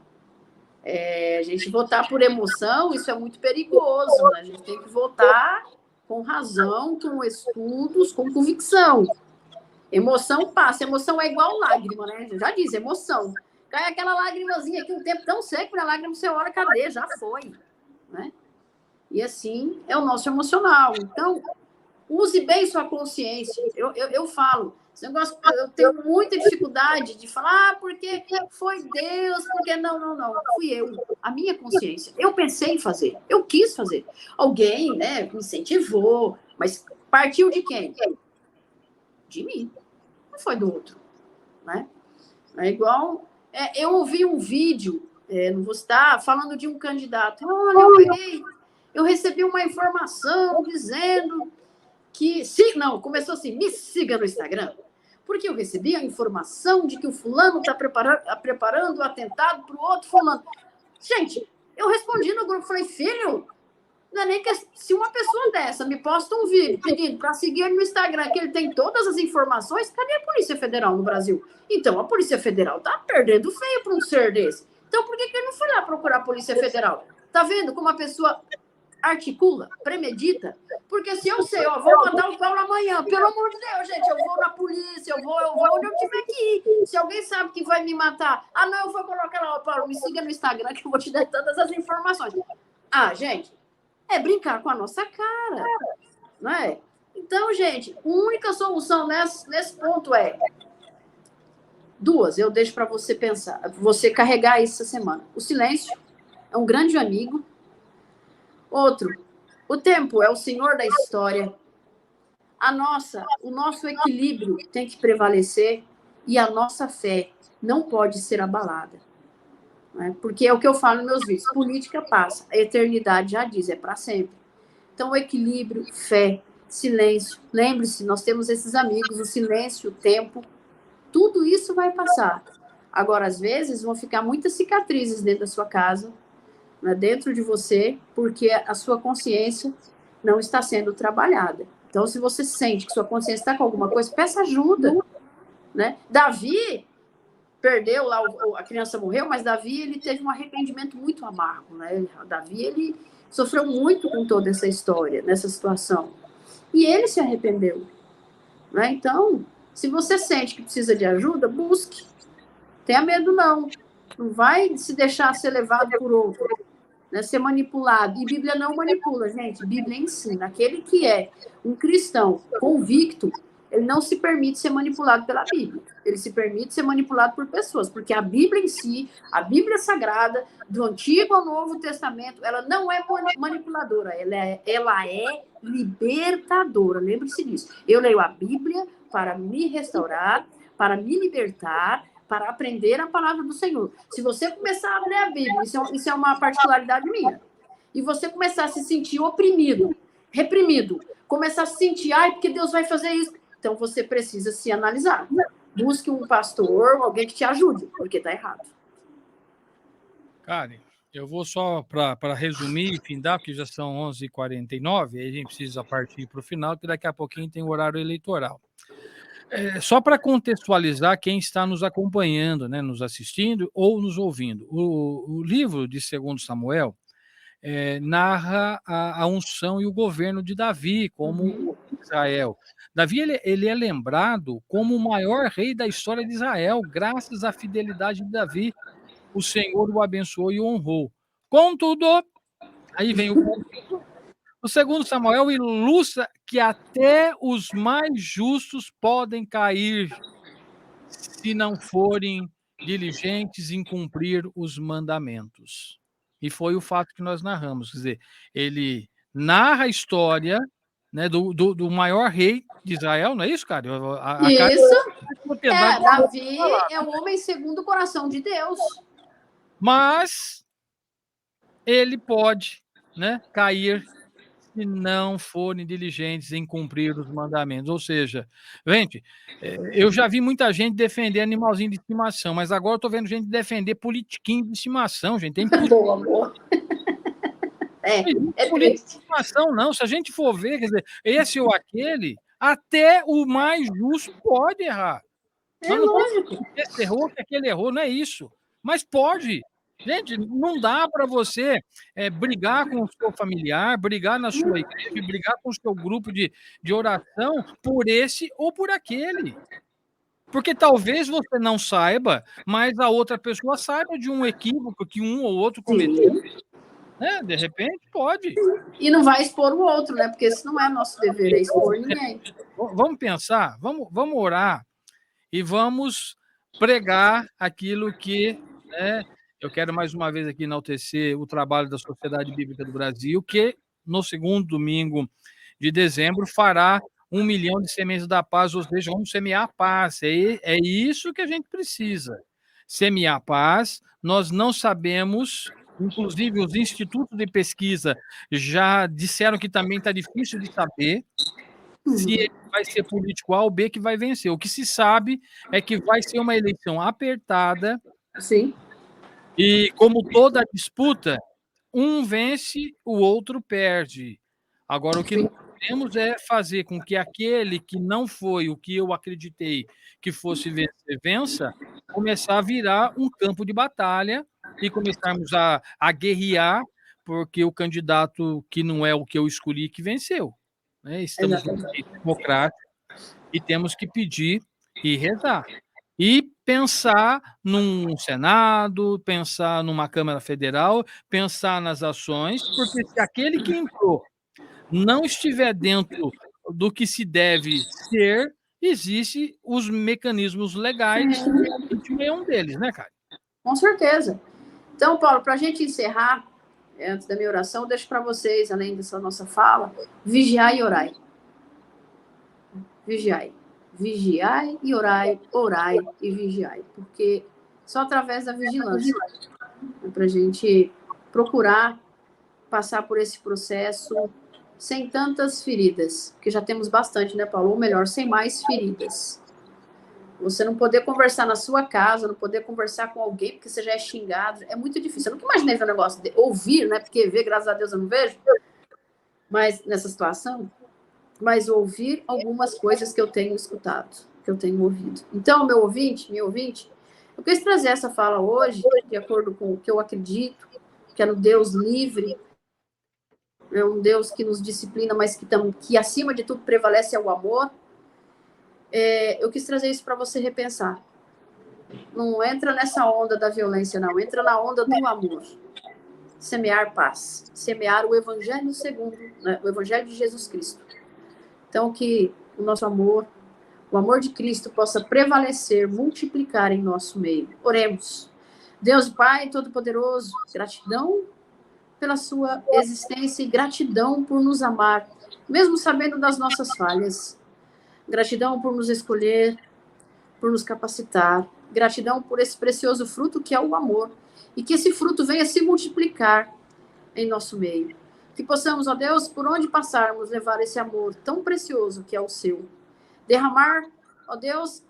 A gente votar por emoção, isso é muito perigoso, né? A gente tem que votar com razão, com estudos, com convicção. Emoção passa, emoção é igual lágrima, né? Já diz, emoção. Cai aquela lágrimazinha aqui, um tempo tão seco, a lágrima você olha, cadê? Já foi, né? E assim é o nosso emocional. Então, use bem sua consciência. Eu falo, esse negócio, eu tenho muita dificuldade de falar, porque foi Deus, porque não, fui eu, a minha consciência. Eu pensei em fazer, eu quis fazer. Alguém, né, me incentivou, mas partiu de quem? De mim, não foi do outro, né? É igual, eu ouvi um vídeo, não vou citar, falando de um candidato. Olha, eu recebi uma informação dizendo que, começou assim, me siga no Instagram, porque eu recebi a informação de que o fulano está preparando o atentado para o outro fulano. Gente, eu respondi no grupo, falei, filho, não é nem que se uma pessoa dessa me posta um vídeo pedindo para seguir ele no Instagram, que ele tem todas as informações, cadê a Polícia Federal no Brasil? Então, a Polícia Federal está perdendo feio para um ser desse. Então, por que ele não foi lá procurar a Polícia Federal? Tá vendo como a pessoa articula, premedita? Porque se eu sei, vou matar o Paulo amanhã, pelo amor de Deus, gente, eu vou na polícia, eu vou onde eu tiver que ir. Se alguém sabe que vai me matar, não, eu vou colocar lá, Paulo, me siga no Instagram que eu vou te dar todas as informações. Gente, é brincar com a nossa cara, não é? Então, gente, a única solução nesse ponto duas, eu deixo para você pensar, você carregar isso essa semana. O silêncio é um grande amigo. Outro, o tempo é o senhor da história. O nosso equilíbrio tem que prevalecer e a nossa fé não pode ser abalada. Né? Porque é o que eu falo nos meus vídeos, política passa, a eternidade já diz, é para sempre. Então, o equilíbrio, fé, silêncio, lembre-se, nós temos esses amigos, o silêncio, o tempo, tudo isso vai passar. Agora, às vezes, vão ficar muitas cicatrizes dentro da sua casa, né, dentro de você, porque a sua consciência não está sendo trabalhada. Então, se você sente que sua consciência está com alguma coisa, peça ajuda. Né? Davi perdeu lá, a criança morreu, mas Davi ele teve um arrependimento muito amargo. Né? Davi ele sofreu muito com toda essa história, nessa situação. E ele se arrependeu. Né? Então, se você sente que precisa de ajuda, busque. Tenha medo, não. Não vai se deixar ser levado por outro, né? Ser manipulado. E Bíblia não manipula, gente. Bíblia ensina. Aquele que é um cristão convicto, ele não se permite ser manipulado pela Bíblia. Ele se permite ser manipulado por pessoas, porque a Bíblia em si, a Bíblia Sagrada, do Antigo ao Novo Testamento, ela não é manipuladora, ela é libertadora. Lembre-se disso. Eu leio a Bíblia para me restaurar, para me libertar, para aprender a palavra do Senhor. Se você começar a ler a Bíblia, isso é uma particularidade minha, e você começar a se sentir oprimido, reprimido, começar a se sentir, porque Deus vai fazer isso, então você precisa se analisar. Busque um pastor, alguém que te ajude, porque está errado.
Karen, eu vou só para resumir e findar, porque já são 11h49, aí a gente precisa partir para o final, que daqui a pouquinho tem o horário eleitoral. Só para contextualizar quem está nos acompanhando, né, nos assistindo ou nos ouvindo. O livro de 2 Samuel narra a unção e o governo de Davi como Israel. Davi ele é lembrado como o maior rei da história de Israel, graças à fidelidade de Davi. O Senhor o abençoou e o honrou. Contudo, aí vem o contudo. O 2 Samuel ilustra que até os mais justos podem cair se não forem diligentes em cumprir os mandamentos. E foi o fato que nós narramos. Quer dizer, ele narra a história, né, do maior rei de Israel, não é isso, cara?
Isso. Davi é o homem segundo o coração de Deus.
Mas ele pode, né, cair se não forem diligentes em cumprir os mandamentos. Ou seja, gente, eu já vi muita gente defender animalzinho de estimação, mas agora eu estou vendo gente defender politiquinho de estimação, gente. Tem
Boa, amor. É
política
triste.
de estimação, não. Se a gente for ver, quer dizer, esse ou aquele, até o mais justo pode errar.
É lógico.
Esse errou, que aquele errou, não é isso. Mas pode. Gente, não dá para você brigar com o seu familiar, brigar na sua igreja, brigar com o seu grupo de oração por esse ou por aquele. Porque talvez você não saiba, mas a outra pessoa saiba de um equívoco que um ou outro cometeu. Né? De repente, pode.
E não vai expor o outro, né? Porque esse não é nosso dever, é expor ninguém.
Vamos pensar, vamos orar e vamos pregar aquilo que, né, eu quero mais uma vez aqui enaltecer o trabalho da Sociedade Bíblica do Brasil, que no segundo domingo de dezembro fará 1 milhão de sementes da paz, ou seja, vamos semear a paz. É isso que a gente precisa. Semear a paz. Nós não sabemos, inclusive os institutos de pesquisa já disseram que também está difícil de saber se vai ser político A ou B que vai vencer. O que se sabe é que vai ser uma eleição apertada.
Sim.
E como toda disputa, um vence, o outro perde. Agora, o que nós temos é fazer com que aquele que não foi o que eu acreditei que fosse vencer, vença, começar a virar um campo de batalha e começarmos a guerrear, porque o candidato que não é o que eu escolhi que venceu. Né? Estamos no país democrático e temos que pedir e rezar. E pensar num Senado, pensar numa Câmara Federal, pensar nas ações, porque se aquele que entrou não estiver dentro do que se deve ser, existem os mecanismos legais, e é um deles, né, cara?
Com certeza. Então, Paulo, para a gente encerrar, antes da minha oração, eu deixo para vocês, além dessa nossa fala, vigiai e orai. Vigiai. Vigiai e orai, orai e vigiai. Porque só através da vigilância é para a gente procurar passar por esse processo sem tantas feridas, porque já temos bastante, né, Paulo? Ou melhor, sem mais feridas. Você não poder conversar na sua casa, não poder conversar com alguém porque você já é xingado, é muito difícil. Eu nunca imaginei ver um negócio de ouvir, né? Porque ver, graças a Deus, eu não vejo, mas nessa situação, mas ouvir algumas coisas que eu tenho escutado, que eu tenho ouvido. Então, meu ouvinte, eu quis trazer essa fala hoje, de acordo com o que eu acredito, que é no Deus livre, é um Deus que nos disciplina, mas que acima de tudo prevalece é o amor. Eu quis trazer isso para você repensar. Não entra nessa onda da violência, não. Entra na onda do amor. Semear paz. Semear o Evangelho segundo, né? O Evangelho de Jesus Cristo. Então, que o nosso amor, o amor de Cristo, possa prevalecer, multiplicar em nosso meio. Oremos. Deus Pai Todo-Poderoso, gratidão pela sua existência e gratidão por nos amar, mesmo sabendo das nossas falhas. Gratidão por nos escolher, por nos capacitar. Gratidão por esse precioso fruto que é o amor. E que esse fruto venha se multiplicar em nosso meio. Que possamos, ó Deus, por onde passarmos, levar esse amor tão precioso que é o seu. Derramar, ó Deus,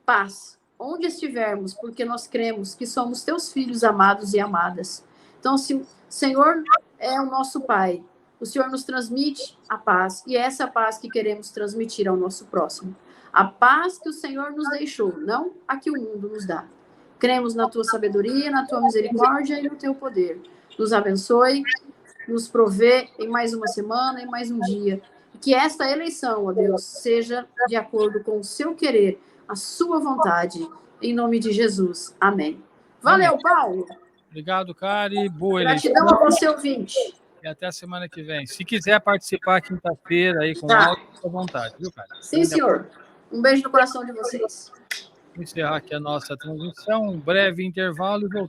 paz, onde estivermos, porque nós cremos que somos teus filhos amados e amadas. Então, se o Senhor é o nosso Pai, o Senhor nos transmite a paz, e é essa paz que queremos transmitir ao nosso próximo. A paz que o Senhor nos deixou, não a que o mundo nos dá. Cremos na tua sabedoria, na tua misericórdia e no teu poder. Nos abençoe, nos provê em mais uma semana, em mais um dia. E que esta eleição, ó Deus, seja de acordo com o seu querer, a sua vontade, em nome de Jesus. Amém. Valeu, Paulo!
Obrigado, Cari. Boa eleição.
Gratidão a você, ouvinte.
E até a semana que vem. Se quiser participar quinta-feira aí com áudio, fica à vontade, viu, cara?
Sim, senhor. Um beijo no coração de vocês.
Vou encerrar aqui a nossa transmissão, um breve intervalo e voltamos.